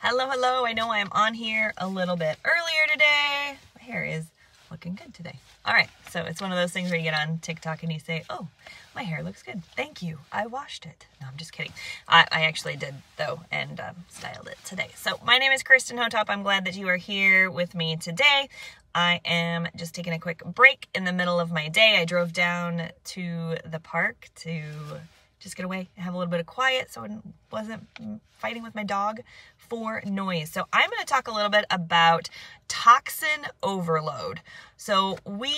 Hello, hello. I know I am on here a little bit earlier today. My hair is looking good today. All right, so it's one of those things where you get on TikTok and you say, oh, my hair looks good. Thank you. I washed it. No, I'm just kidding. I actually did, though, and styled it today. So my name is Kristen Hotop. I'm glad that you are here with me today. I am just taking a quick break in the middle of my day. I drove down to the park to just get away and have a little bit of quiet so I wasn't fighting with my dog for noise. So I'm going to talk a little bit about toxin overload. So we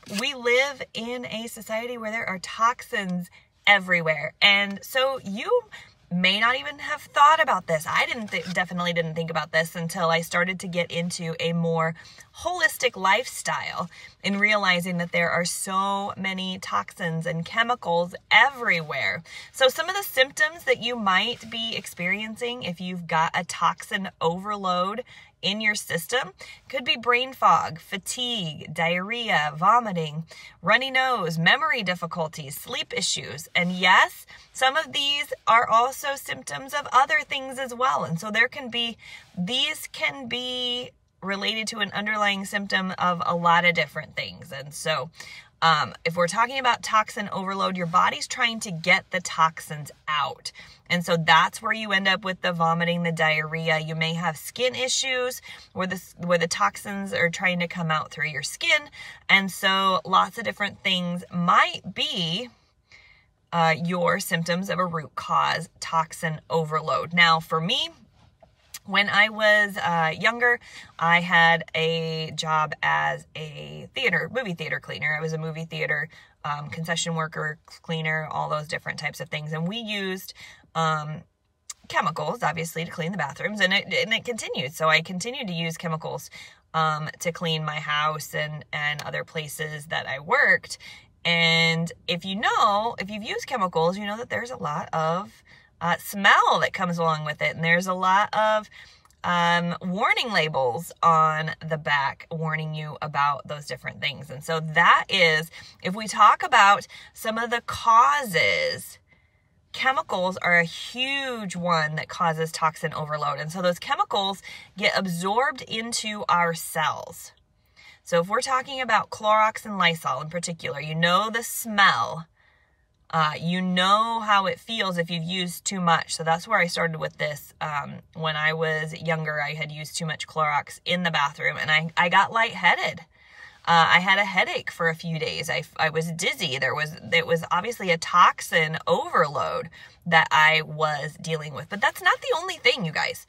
live in a society where there are toxins everywhere. And so you may not even have thought about this. I definitely didn't think about this until I started to get into a more holistic lifestyle and realizing that there are so many toxins and chemicals everywhere. So some of the symptoms that you might be experiencing if you've got a toxin overload in your system could be brain fog, fatigue, diarrhea, vomiting, runny nose, memory difficulties, sleep issues. And yes, some of these are also symptoms of other things as well. And so these can be related to an underlying symptom of a lot of different things. And so if we're talking about toxin overload, your body's trying to get the toxins out. And so that's where you end up with the vomiting, the diarrhea. You may have skin issues where the toxins are trying to come out through your skin. And so lots of different things might be your symptoms of a root cause toxin overload. Now, for me, when I was younger, I had a job as a movie theater cleaner. I was a movie theater concession worker, cleaner, all those different types of things. And we used chemicals, obviously, to clean the bathrooms, and it continued. So I continued to use chemicals to clean my house and other places that I worked. And if you've used chemicals, you know that there's a lot of smell that comes along with it. And there's a lot of warning labels on the back warning you about those different things. And so that is, if we talk about some of the causes, chemicals are a huge one that causes toxin overload. And so those chemicals get absorbed into our cells. So if we're talking about Clorox and Lysol in particular, you know the smell. You know how it feels if you've used too much. So that's where I started with this. When I was younger, I had used too much Clorox in the bathroom and I got lightheaded. I had a headache for a few days. I was dizzy. It was obviously a toxin overload that I was dealing with. But that's not the only thing, you guys.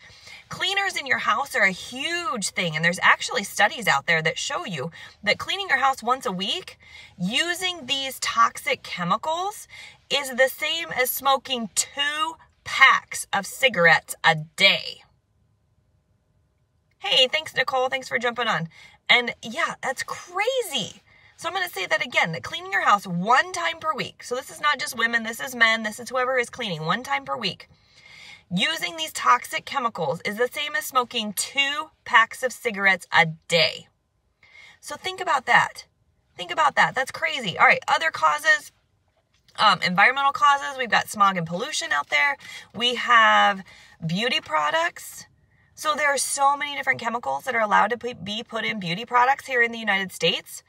Cleaners in your house are a huge thing. And there's actually studies out there that show you that cleaning your house once a week using these toxic chemicals is the same as smoking 2 packs of cigarettes a day. Hey, thanks, Nicole. Thanks for jumping on. And yeah, that's crazy. So I'm going to say that again, that cleaning your house 1 time per week. So this is not just women, this is men, this is whoever is cleaning 1 time per week. Using these toxic chemicals is the same as smoking 2 packs of cigarettes a day. So think about that. Think about that. That's crazy. All right, other causes, environmental causes. We've got smog and pollution out there. We have beauty products. So there are so many different chemicals that are allowed to be put in beauty products here in the United States.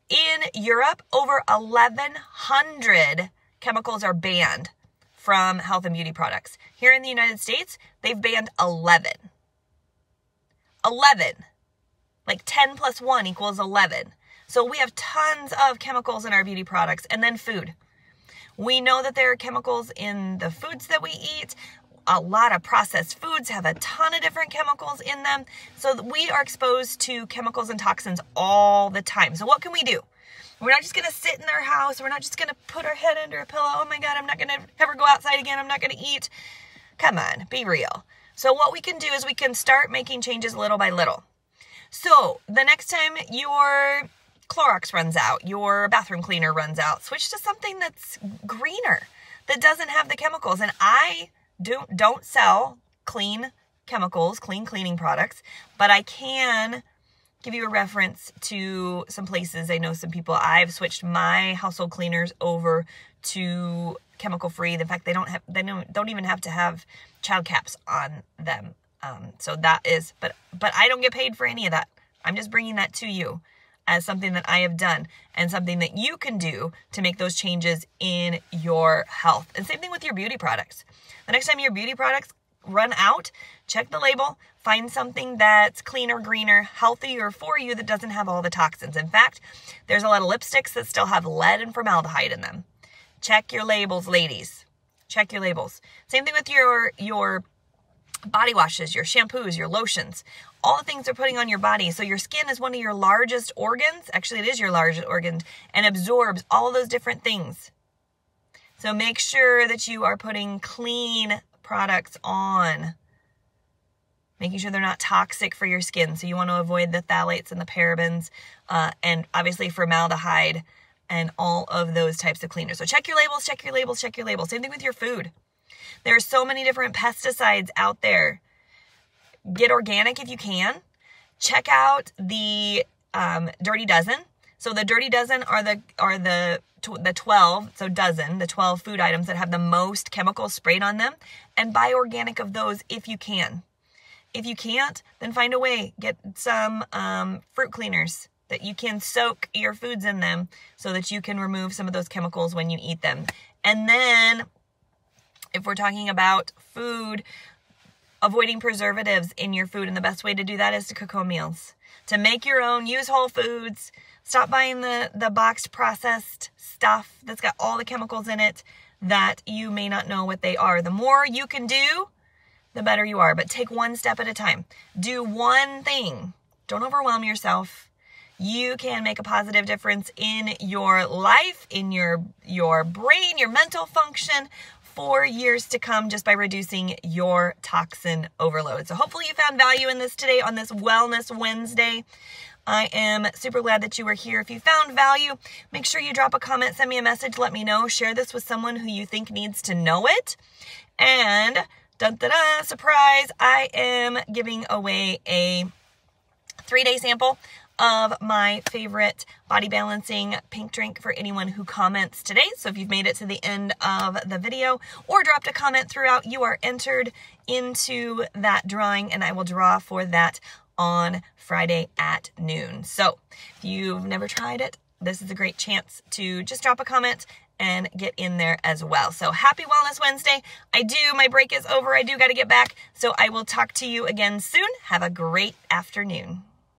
In Europe, over 1,100 chemicals are banned from health and beauty products. Here in the United States, they've banned 11. 11. Like 10 plus 1 equals 11. So we have tons of chemicals in our beauty products. And then food. We know that there are chemicals in the foods that we eat. A lot of processed foods have a ton of different chemicals in them. So we are exposed to chemicals and toxins all the time. So what can we do? We're not just going to sit in our house. We're not just going to put our head under a pillow. Oh my God, I'm not going to ever go outside again. I'm not going to eat. Come on, be real. So what we can do is we can start making changes little by little. So the next time your Clorox runs out, your bathroom cleaner runs out, switch to something that's greener, that doesn't have the chemicals. And I don't sell clean chemicals, clean cleaning products, but I can give you a reference to some places. I know some people. I've switched my household cleaners over to chemical free. In fact, they don't even have to have child caps on them So that is, but I don't get paid for any of that. I'm just bringing that to you as something that I have done and something that you can do to make those changes in your health. And same thing with your beauty products. The next time your beauty products run out, check the label, find something that's cleaner, greener, healthier for you that doesn't have all the toxins. In fact, there's a lot of lipsticks that still have lead and formaldehyde in them. Check your labels, ladies. Check your labels. Same thing with your body washes, your shampoos, your lotions, all the things they're putting on your body. So your skin is one of your largest organs. Actually, it is your largest organ and absorbs all those different things. So make sure that you are putting clean products on, making sure they're not toxic for your skin. So you want to avoid the phthalates and the parabens, and obviously formaldehyde and all of those types of cleaners. So check your labels, check your labels, check your labels. Same thing with your food. There are so many different pesticides out there. Get organic if you can. Check out the Dirty Dozen. So the Dirty Dozen are the 12, so dozen, the 12 food items that have the most chemicals sprayed on them, and buy organic of those if you can. If you can't, then find a way. Get some fruit cleaners that you can soak your foods in them so that you can remove some of those chemicals when you eat them. And then if we're talking about food, avoiding preservatives in your food, and the best way to do that is to cook home meals. To make your own, use whole foods. Stop buying the boxed processed stuff that's got all the chemicals in it that you may not know what they are. The more you can do, the better you are. But take one step at a time. Do one thing. Don't overwhelm yourself. You can make a positive difference in your life, in your brain, your mental function for years to come just by reducing your toxin overload. So hopefully you found value in this today on this Wellness Wednesday. I am super glad that you were here. If you found value, make sure you drop a comment, send me a message, let me know. Share this with someone who you think needs to know it. And dun-da-da, surprise, I am giving away a 3-day sample of my favorite body balancing pink drink for anyone who comments today. So if you've made it to the end of the video or dropped a comment throughout, you are entered into that drawing, and I will draw for that on Friday at noon. So if you've never tried it, this is a great chance to just drop a comment and get in there as well. So happy Wellness Wednesday. My break is over. I do got to get back. So I will talk to you again soon. Have a great afternoon.